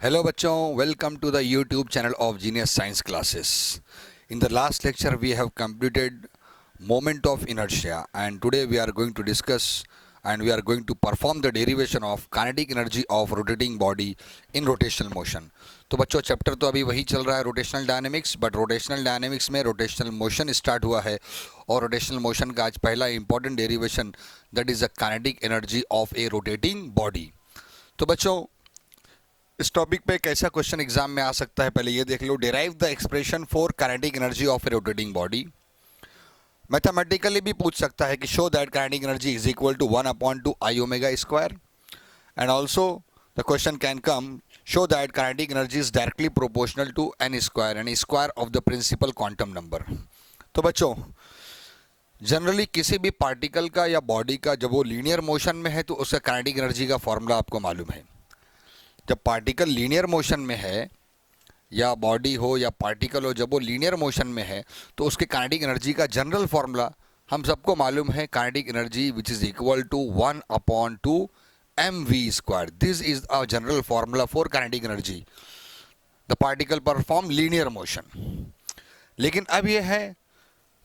Hello bachon, welcome to the YouTube channel of Genius Science Classes. In the last lecture we have completed moment of inertia, and today we are going to discuss and we are going to perform the derivation of kinetic energy of rotating body in rotational motion. तो बच्चों chapter तो अभी वही चल रहा है rotational dynamics, but rotational dynamics में rotational motion start हुआ है और रोटेशनल मोशन का आज पहला important derivation that is the kinetic energy of a rotating body. तो बच्चों इस टॉपिक पे कैसा क्वेश्चन एग्जाम में आ सकता है पहले ये देख लो. Derive the expression for kinetic energy of a rotating body. Mathematically भी पूछ सकता है कि show that kinetic energy is equal to 1/2 I omega square. And also the question can come show that kinetic energy is directly proportional to N square of the principal quantum number. तो बच्चों generally किसी भी particle का या body का जब वो linear motion में है तो उसका काइनेटिक एनर्जी का फॉर्मूला आपको मालूम है. जब पार्टिकल लीनियर मोशन में है या बॉडी हो या पार्टिकल हो, जब वो लीनियर मोशन में है तो उसके काइनेटिक एनर्जी का जनरल फॉर्मूला हम सबको मालूम है. Kinetic energy which is equal to 1/2 mv square. This is a general formula for kinetic energy the particle perform linear motion. लेकिन अब ये है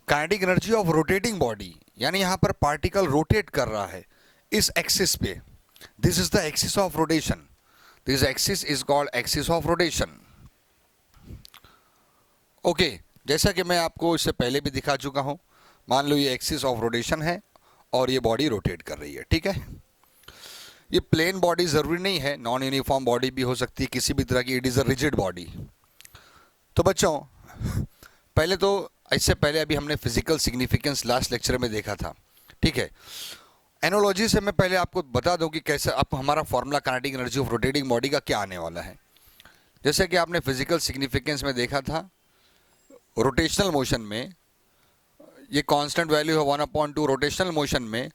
kinetic energy of rotating body, यानी यहाँ पर पार्टिकल रोटेट कर रहा है इस एक्सिस पे. This is the axis of rotation. This axis is called axis of rotation. Okay जैसा कि मैं आपको इससे पहले भी दिखा चुका हूं, मान लो ये एक्सिस ऑफ रोटेशन है और ये बॉडी रोटेट कर रही है. ठीक है, ये प्लेन बॉडी ज़रूरी नहीं है, नॉन यूनिफॉर्म बॉडी भी हो सकती है किसी भी तरह की. It is a rigid body. तो बच्चों पहले तो इससे पहले अभी हमने फिजिकल सिग्निफिकेंस लास्ट लेक्चर में देखा था. ठीक है, एनोलॉजी से मैं पहले आपको बता दूं कि कैसे आप हमारा formula kinetic energy of rotating body का क्या आने वाला है. जैसे कि आपने फिजिकल सिग्निफिकेंस में देखा था, रोटेशनल मोशन में ये कांस्टेंट वैल्यू है 1/2. रोटेशनल मोशन में,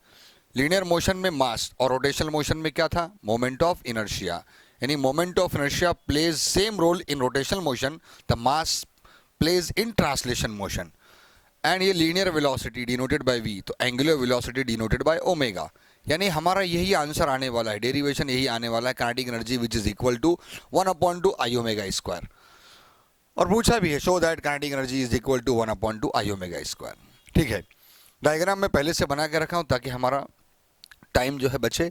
लीनियर मोशन में मास और रोटेशनल मोशन में क्या था, मोमेंट ऑफ इनर्शिया. यानी moment of inertia plays same role in rotational motion, the mass plays in translation motion. And ये linear velocity denoted by v, तो angular velocity denoted by omega. यानी हमारा यही answer आने वाला है, डेरिवेशन यही आने वाला है, kinetic energy which is equal to 1/2 I omega square. और पूछा भी है show that kinetic energy is equal to 1/2 I omega square. ठीक है, डायग्राम मैं पहले से बना के रखा हूँ ताकि हमारा टाइम जो है बचे.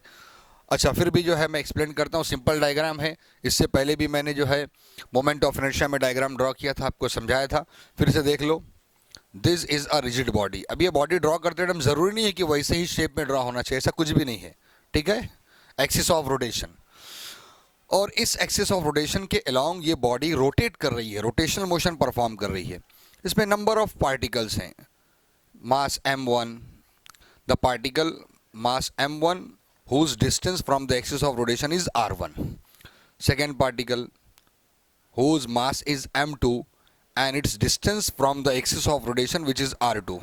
अच्छा, फिर भी जो है मैं एक्सप्लेन करता हूँ. सिंपल डायग्राम है, इससे पहले भी मैंने जो है मोमेंट ऑफ इनर्शिया में डायग्राम ड्रॉ किया था, आपको समझाया था. फिर से देख लो. This is a rigid body. अब ये बॉडी ड्रॉ करते टाइम जरूरी नहीं है कि वैसे ही शेप में ड्रॉ होना चाहिए, ऐसा कुछ भी नहीं है. ठीक है, एक्सिस ऑफ रोटेशन. और इस एक्सिस ऑफ रोटेशन के अलोंग ये बॉडी रोटेट कर रही है, रोटेशनल मोशन परफॉर्म कर रही है. इसमें नंबर ऑफ पार्टिकल्स हैं. मास m1, the particle mass m1 whose distance from the axis of rotation is r1. Second particle whose mass is m2 and its distance from the axis of rotation which is r2.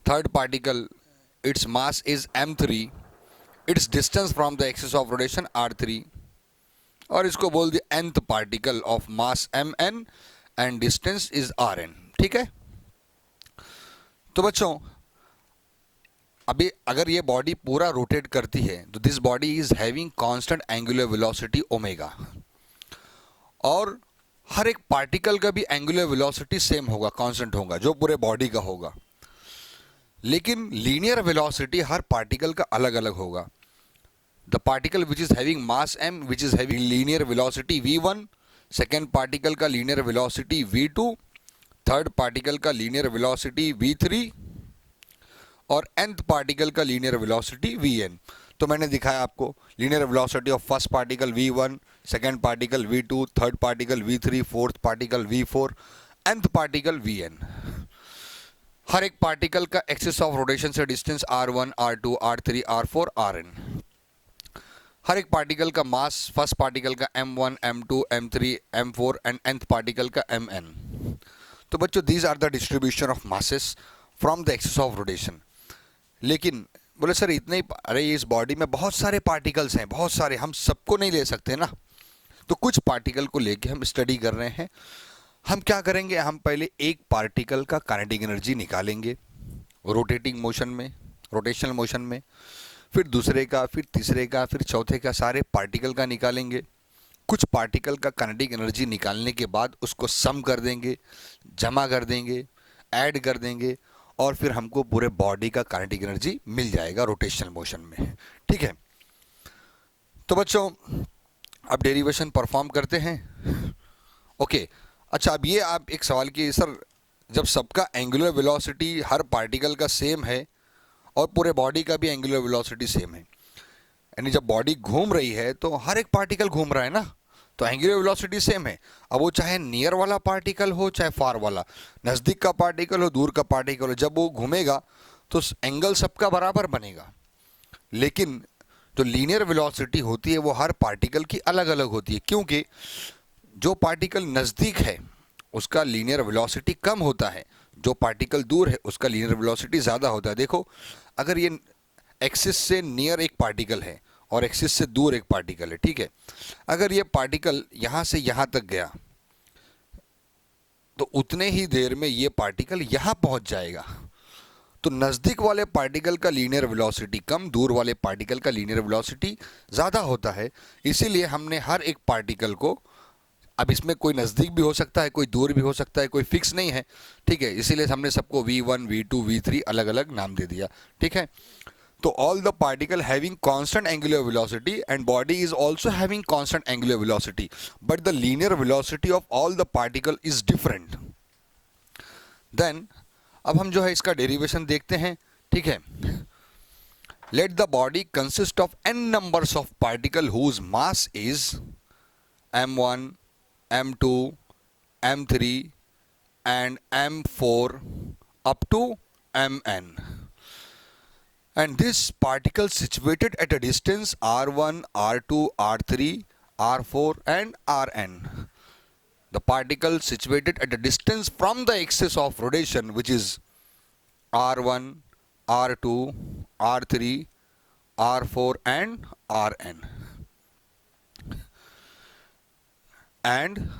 Third particle, its mass is m3, its distance from the axis of rotation r3. और इसको बोल दिया nth particle of mass mn and distance is rn. ठीक है, तो बच्चों अभी अगर ये बॉडी पूरा रोटेट करती है तो this body is having constant angular velocity omega, और हर एक पार्टिकल का भी एंगुलर वेलोसिटी सेम होगा, कांस्टेंट होगा, जो पूरे बॉडी का होगा. लेकिन लीनियर वेलोसिटी हर पार्टिकल का अलग अलग होगा. The particle which is having mass m which is having linear velocity v1, second particle का linear velocity v2, third particle का लीनियर वेलोसिटी v3 और nth पार्टिकल का लीनियर वेलोसिटी vn. तो मैंने दिखाया आपको linear velocity of first particle v1, second particle v2, third particle v3, fourth particle v4, nth particle vn. हर एक particle का एक्सिस ऑफ रोटेशन से distance r1, r2, r3, r4, rn. हर एक particle का मास, फर्स्ट पार्टिकल का m1, m2, m3, m4 and nth particle का mn. तो बच्चों these are the distribution of masses from the axis of rotation. लेकिन बोले sir इतने ही, अरे इस बॉडी में बहुत सारे पार्टिकल्स हैं, बहुत सारे, हम सबको नहीं ले सकते ना. तो कुछ पार्टिकल को लेके हम स्टडी कर रहे हैं. हम क्या करेंगे, हम पहले एक पार्टिकल का काइनेटिक एनर्जी निकालेंगे रोटेटिंग मोशन में, रोटेशनल मोशन में, फिर दूसरे का, फिर तीसरे का, फिर चौथे का, सारे पार्टिकल का निकालेंगे. कुछ पार्टिकल का काइनेटिक एनर्जी निकालने के बाद उसको सम कर देंगे, जमा कर देंगे, ऐड कर देंगे, और फिर हमको पूरे बॉडी का काइनेटिक एनर्जी मिल जाएगा रोटेशनल मोशन में। ठीक है, तो बच्चों अब डेरिवेशन परफॉर्म करते हैं। ओके, अच्छा अब ये आप एक सवाल किए सर, जब सबका एंगुलर वेलोसिटी हर पार्टिकल का सेम है और पूरे बॉडी का भी एंगुलर वेलोसिटी सेम है, यानी जब बॉडी घूम रही है तो हर एक पार्टिकल घूम रहा है ना, तो एंगुलर वेलोसिटी सेम है। अब वो चाहे नियर वाला पार्टिकल हो चाहे फार वाला, नज़दीक का पार्टिकल हो दूर का पार्टिकल हो, जब वो घूमेगा तो एंगल सबका बराबर बनेगा। लेकिन जो लीनियर वेलोसिटी होती है वो हर पार्टिकल की अलग अलग होती है, क्योंकि जो पार्टिकल नज़दीक है उसका लीनियर वेलोसिटी कम होता है, जो पार्टिकल दूर है उसका लीनियर वेलोसिटी ज़्यादा होता है। देखो, अगर ये एक्सिस से नियर एक पार्टिकल है और एक्सिस से दूर एक पार्टिकल है, ठीक है, अगर ये पार्टिकल यहाँ से यहाँ तक गया तो उतने ही देर में ये पार्टिकल यहाँ पहुँच जाएगा। तो नज़दीक वाले पार्टिकल का लीनियर वेलोसिटी कम, दूर वाले पार्टिकल का लीनियर वेलोसिटी ज़्यादा होता है। इसीलिए हमने हर एक पार्टिकल को, अब इसमें कोई नज़दीक भी हो सकता है, कोई दूर भी हो सकता है, कोई फिक्स नहीं है, ठीक है, इसीलिए हमने सबको V1, V2, V3 अलग अलग नाम दे दिया। ठीक है, तो all the particle having constant angular velocity and body is also having constant angular velocity, but the linear velocity of all the particle is different. Then अब हम जो है इसका डेरिवेशन देखते हैं। ठीक है, let the body consist of n numbers of particle whose mass is m1, m2, m3 and m4 up to mn. And this particle situated at a distance r1, r2, r3, r4 and rn. The particle situated at a distance from the axis of rotation, which is r1, r2, r3, r4 and rn. And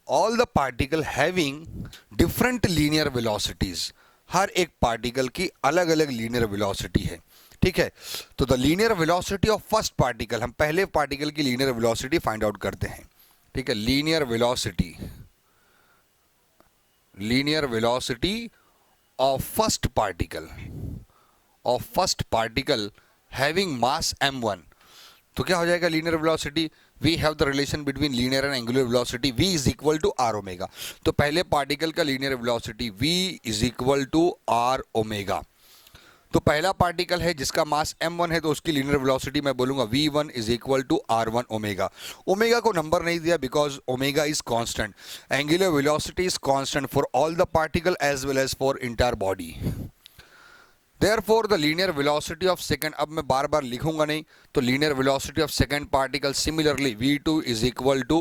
all the particle having different linear velocities. हर एक particle की अलग अलग linear velocity है। ठीक है, तो the linear velocity of first particle, हम पहले पार्टिकल की लीनियर वेलोसिटी फाइंड आउट करते हैं। ठीक है, linear velocity of first particle having mass m1, तो क्या हो जाएगा linear velocity, we have the relation between linear and angular velocity, v is equal to r omega. तो पहले पार्टिकल का linear velocity v is equal to r omega. तो पहला particle है जिसका मास m1 है, तो उसकी लीनियर वेलोसिटी मैं बोलूंगा v1 is equal to r1 omega. Omega को नंबर नहीं दिया because omega is constant, angular velocity is constant for all the particle as well as for entire body. Therefore the linear velocity of second, अब मैं बार बार लिखूंगा नहीं, तो linear velocity of second particle similarly v2 is equal to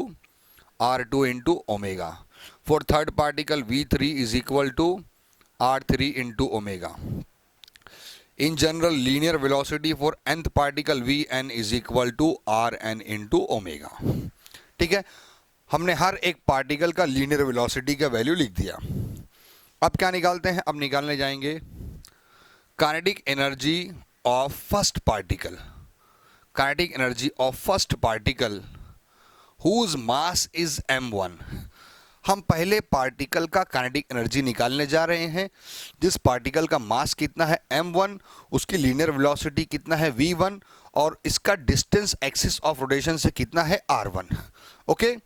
r2 into omega. For third particle v3 is equal to r3 into omega. In general linear velocity for nth particle vn is equal to rn into omega. ठीक है, हमने हर एक particle का linear velocity का value लिख दिया। अब क्या निकालते हैं, अब निकालने जाएंगे kinetic energy of first particle whose mass is m1। हम पहले पार्टिकल का काइनेटिक एनर्जी निकालने जा रहे हैं, जिस पार्टिकल का मास कितना है m1, उसकी लीनियर वेलोसिटी कितना है v1 और इसका डिस्टेंस एक्सिस ऑफ रोटेशन से कितना है r1। ओके,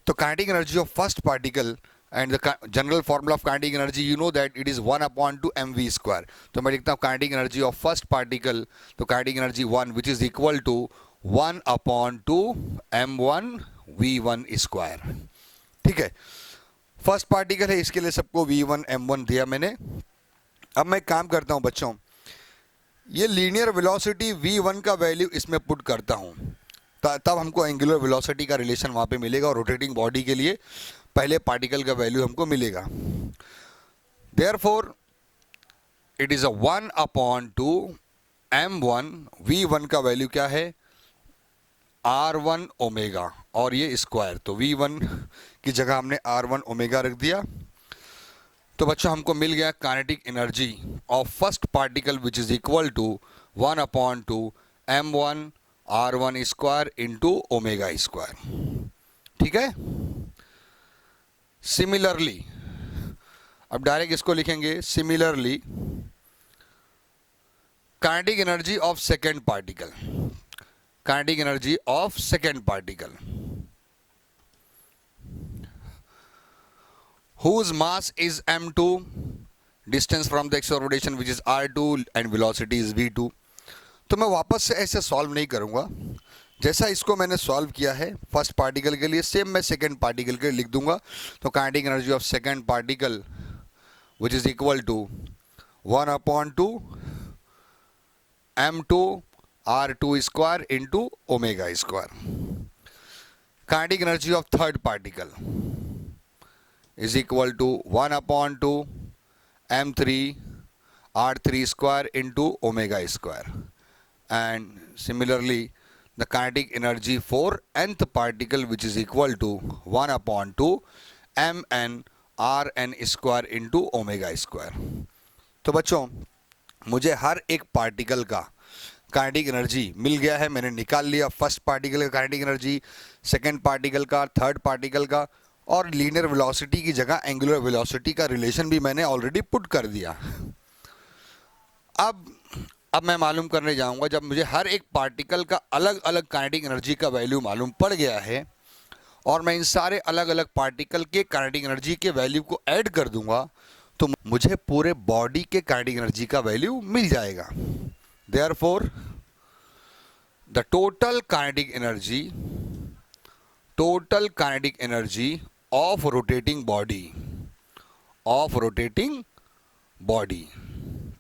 तो kinetic energy of first particle and the general formula of kinetic energy, you know that it is 1/2 mv square। तो मैं लिखता हूँ kinetic energy of first particle, तो kinetic energy 1 which is equal to 1/2 m1 v1 square। ठीक है, first particle है, इसके लिए सबको v1 m1 दिया मैंने। अब मैं काम करता हूँ बच्चों, ये लीनियर वेलोसिटी v1 का वैल्यू इसमें पुट करता हूँ, तब हमको एंगुलर वेलोसिटी का रिलेशन वहाँ पे मिलेगा और रोटेटिंग बॉडी के लिए पहले पार्टिकल का वैल्यू हमको मिलेगा। Therefore it is 1/2 m1 v1 का वैल्यू क्या है r1 ओमेगा और ये स्क्वायर, तो v1 की जगह हमने r1 ओमेगा रख दिया। तो बच्चों हमको मिल गया kinetic energy of first particle which is equal to 1/2 m1 R1 square into omega square, ठीक है। सिमिलरली, अब डायरेक्ट इसको लिखेंगे, similarly kinetic energy of second particle, kinetic energy of second particle whose mass is m2, distance from the axis of rotation which is r2 and velocity is v2। तो मैं वापस से ऐसे सॉल्व नहीं करूंगा, जैसा इसको मैंने सॉल्व किया है फर्स्ट पार्टिकल के लिए, सेम मैं सेकेंड पार्टिकल के लिए लिख दूंगा। तो kinetic energy of second particle which is equal to 1/2 m2 r2 square into omega square. Kinetic energy of third particle is equal to 1/2 m3 r3 square into omega square, and similarly the kinetic energy for nth particle which is equal to 1/2 mn rn square into omega square। तो बच्चों मुझे हर एक particle का kinetic energy मिल गया है, मैंने निकाल लिया फर्स्ट पार्टिकल का काइनेटिक एनर्जी, सेकेंड पार्टिकल का, थर्ड पार्टिकल का, और लीनियर वेलोसिटी की जगह एंगुलर वेलोसिटी का रिलेशन भी मैंने ऑलरेडी पुट कर दिया। अब मैं मालूम करने जाऊंगा, जब मुझे हर एक पार्टिकल का अलग अलग काइनेटिक एनर्जी का वैल्यू मालूम पड़ गया है और मैं इन सारे अलग अलग पार्टिकल के काइनेटिक एनर्जी के वैल्यू को ऐड कर दूंगा, तो मुझे पूरे बॉडी के काइनेटिक एनर्जी का वैल्यू मिल जाएगा। Therefore the total kinetic energy of rotating body,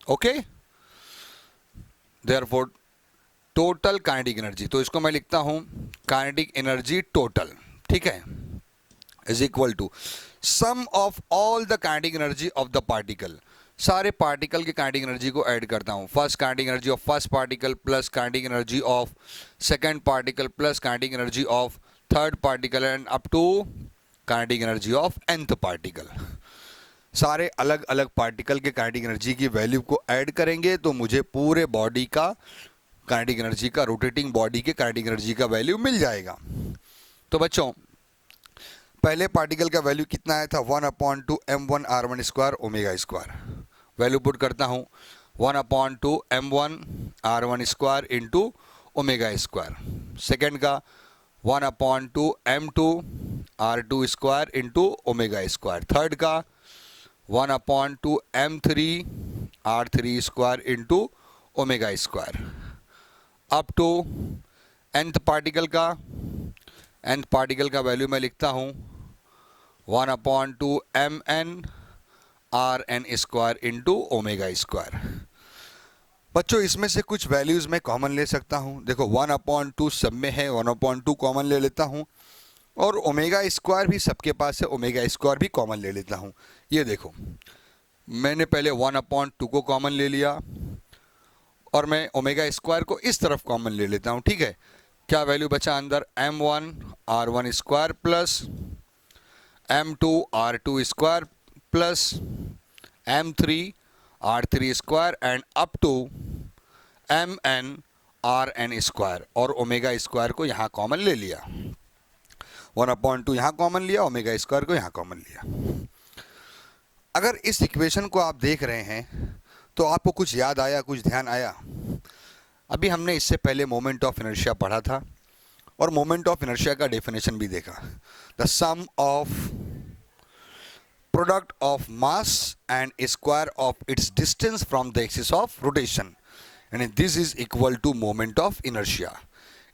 okay, therefore total kinetic energy, तो इसको मैं लिखता हूं kinetic energy total, ठीक है, is equal to sum of all the kinetic energy of the particle। सारे पार्टिकल के काइनेटिक एनर्जी को ऐड करता हूं, first kinetic energy of first particle plus kinetic energy of second particle plus kinetic energy of third particle and up to kinetic energy of nth particle. सारे अलग अलग particle के kinetic energy की value को add करेंगे तो मुझे पूरे बॉडी का काइनेटिक एनर्जी का, रोटेटिंग बॉडी के काइनेटिक एनर्जी का वैल्यू मिल जाएगा। तो बच्चों पहले पार्टिकल का वैल्यू कितना आया था, 1/2 m1 r1 square omega square, value put करता हूँ 1/2 m1 r1 square into omega square. Second का 1/2 m2 r2 square into omega square. Third का 1/2 m3 r3 square into omega square. Up to nth particle का value मैं लिखता हूँ 1/2 mn rn square into omega square. बच्चों इसमें से कुछ वैल्यूज़ मैं कॉमन ले सकता हूँ, देखो 1/2 सब में है, 1/2 कॉमन ले लेता हूँ, और ओमेगा स्क्वायर भी सबके पास है, ओमेगा स्क्वायर भी कॉमन ले लेता हूँ। ये देखो मैंने पहले 1/2 को कॉमन ले लिया और मैं ओमेगा स्क्वायर को इस तरफ कॉमन ले लेता हूँ, ठीक है। क्या वैल्यू बचा अंदर, m1 r1 square plus m2 r2 square plus m3 r3 square and up to mn rn square, और ओमेगा स्क्वायर को यहाँ कॉमन ले लिया, 1/2 यहाँ कॉमन लिया, ओमेगा स्क्वायर को यहाँ कॉमन लिया। अगर इस इक्वेशन को आप देख रहे हैं तो आपको कुछ याद आया, कुछ ध्यान आया? अभी हमने इससे पहले मोमेंट ऑफ इनर्शिया पढ़ा था और मोमेंट ऑफ इनर्शिया का डेफिनेशन भी देखा, the sum of product of mass and square of its distance from the axis of rotation, यानी this is equal to moment of inertia.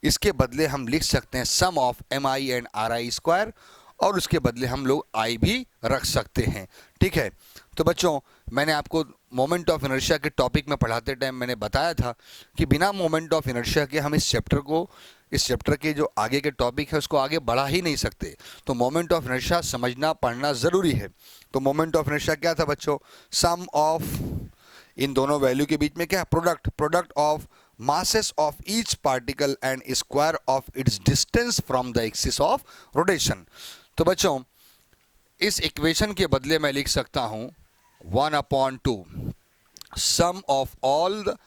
इसके बदले हम लिख सकते हैं sum of M I and R I square, और उसके बदले हम लोग आई भी रख सकते हैं, ठीक है। तो बच्चों मैंने आपको मोमेंट ऑफ इनर्शिया के टॉपिक में पढ़ाते टाइम मैंने बताया था कि बिना मोमेंट ऑफ इनर्शिया के हम इस चैप्टर के जो आगे के टॉपिक है उसको आगे बढ़ा ही नहीं सकते। तो मोमेंट ऑफ इनर्शिया समझना पढ़ना ज़रूरी है। तो मोमेंट ऑफ इनर्शिया क्या था बच्चों, सम ऑफ, इन दोनों वैल्यू के बीच में क्या, product of masses of each particle and square of its distance from the axis of rotation। तो बच्चों इस इक्वेशन के बदले मैं लिख सकता हूं 1/2 sum of all the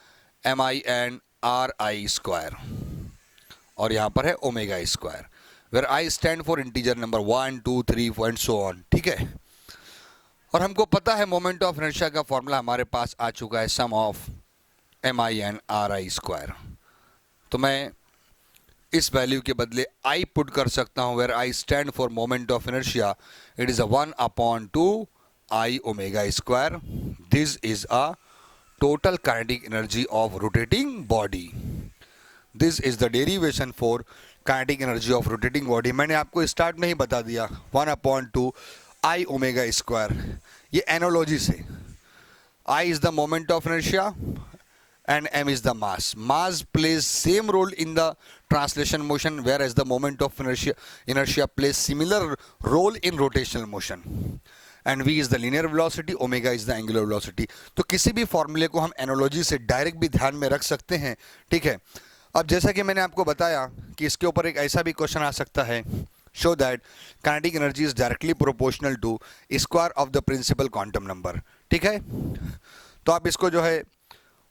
mi and ri square, और यहाँ पर है omega square, where I stand for integer number 1 2 3 4 and so on, ठीक है। और हमको पता है मोमेंट ऑफ इनर्शिया का फॉर्मूला हमारे पास आ चुका है, सम ऑफ MI/RI²। तो मैं इस वैल्यू के बदले I पुट कर सकता हूँ, where I stand for moment of inertia, it is 1/2 I omega square. This is a total kinetic energy of rotating body. This is the derivation for kinetic energy of rotating body. मैंने आपको start में ही बता दिया, 1/2 I omega square. ये analogy से, I is the moment of inertia and M is the mass. Mass plays same role in the translation motion, whereas the moment of inertia plays similar role in rotational motion. And V is the linear velocity, omega is the angular velocity. तो किसी भी फॉर्मूले को हम analogy से direct भी ध्यान में रख सकते हैं, ठीक है। अब जैसा कि मैंने आपको बताया कि इसके ऊपर एक ऐसा भी क्वेश्चन आ सकता है, show that kinetic energy is directly proportional to square of the principal quantum number, ठीक है। तो आप इसको जो है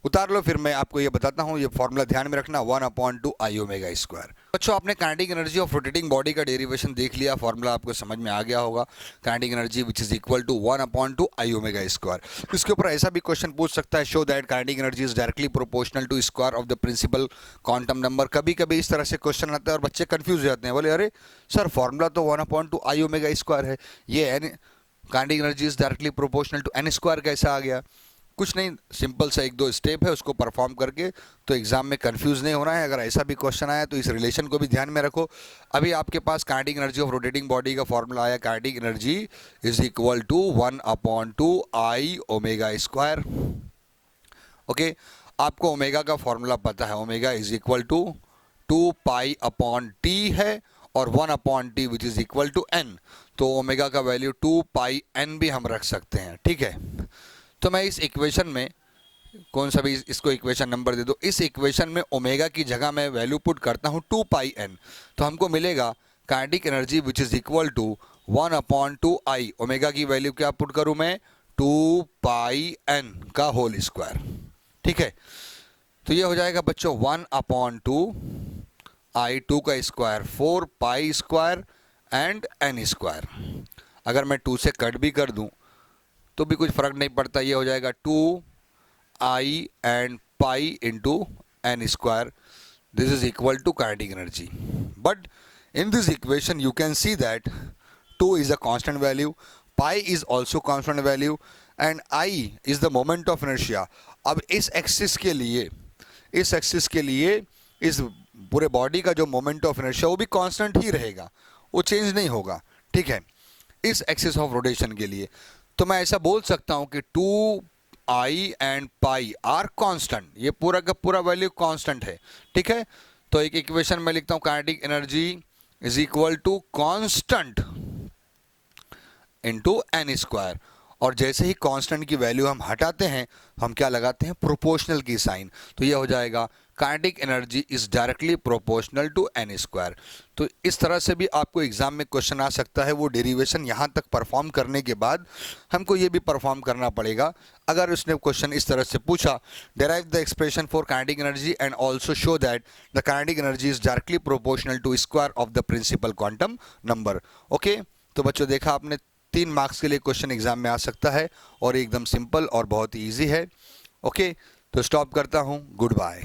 उतार लो, फिर मैं आपको ये बताता हूँ। ये फॉर्मूला ध्यान में रखना, 1/2 I ओमेगा स्क्वायर। बच्चों, आपने kinetic energy of rotating body का डेरिवेशन देख लिया, फॉर्मूला आपको समझ में आ गया होगा, kinetic energy which is equal to 1/2 I omega square. इसके ऊपर ऐसा भी क्वेश्चन पूछ सकता है, show that kinetic energy is directly proportional to square of the principal quantum number. कभी कभी इस तरह से क्वेश्चन आता है और बच्चे कंफ्यूज हो जाते हैं, बोले अरे सर फॉर्मूला तो 1/2 I ओमेगा स्क्वायर है, ये kinetic energy is directly proportional to n square कैसा आ गया। कुछ नहीं, सिंपल सा 1-2 स्टेप है, उसको परफॉर्म करके तो एग्जाम में कंफ्यूज नहीं होना है। अगर ऐसा भी क्वेश्चन आया तो इस रिलेशन को भी ध्यान में रखो। अभी आपके पास kinetic energy of rotating body का फॉर्मूला आया, kinetic energy is equal to 1/2 I omega square. Okay, आपको ओमेगा का फॉर्मूला पता है, omega is equal to 2 pi upon t है और 1/t which is equal to n। तो ओमेगा का वैल्यू 2 पाई n भी हम रख सकते हैं, ठीक है। तो मैं इस इक्वेशन में कौन सा भी इसको इक्वेशन नंबर दे दो, इस इक्वेशन में ओमेगा की जगह मैं वैल्यू पुट करता हूँ 2 पाई n, तो हमको मिलेगा kinetic energy which is equal to 1/2 I। Omega की वैल्यू क्या पुट करूँ मैं, 2 पाई n का होल स्क्वायर, ठीक है। तो ये हो जाएगा बच्चों 1/2 I, 2 का square 4 pi square and n square. अगर मैं 2 से कट भी कर दूं तो भी कुछ फर्क नहीं पड़ता, ये हो जाएगा 2 I and pi into n square. This is equal to kinetic energy. But in this equation you can see that 2 is a constant value, pi is also constant value and I is the moment of inertia. अब इस axis के लिए इस पूरे body का जो moment of inertia वो भी कांस्टेंट ही रहेगा, वो चेंज नहीं होगा, ठीक है, इस एक्सिस ऑफ रोटेशन के लिए। तो मैं ऐसा बोल सकता हूं कि 2 I and pi are constant, ये पूरा का पूरा वैल्यू कांस्टेंट है, ठीक है। तो एक इक्वेशन में लिखता हूं, kinetic energy is equal to constant into n square. और जैसे ही कांस्टेंट की वैल्यू हम हटाते हैं, हम क्या लगाते हैं, प्रोपोर्शनल की साइन। तो ये हो जाएगा kinetic energy is directly proportional to n square. तो इस तरह से भी आपको एग्जाम में क्वेश्चन आ सकता है। वो डेरिवेशन यहाँ तक परफॉर्म करने के बाद हमको ये भी परफॉर्म करना पड़ेगा। अगर उसने क्वेश्चन इस तरह से पूछा, derive the expression for kinetic energy and also show that the kinetic energy is directly proportional to square of the principal quantum number. Okay, तो बच्चों देखा आपने, 3 मार्क्स के लिए क्वेश्चन एग्जाम में आ सकता है और एकदम सिंपल और बहुत ही ईजी है। ओके, तो स्टॉप करता हूँ, गुड बाय।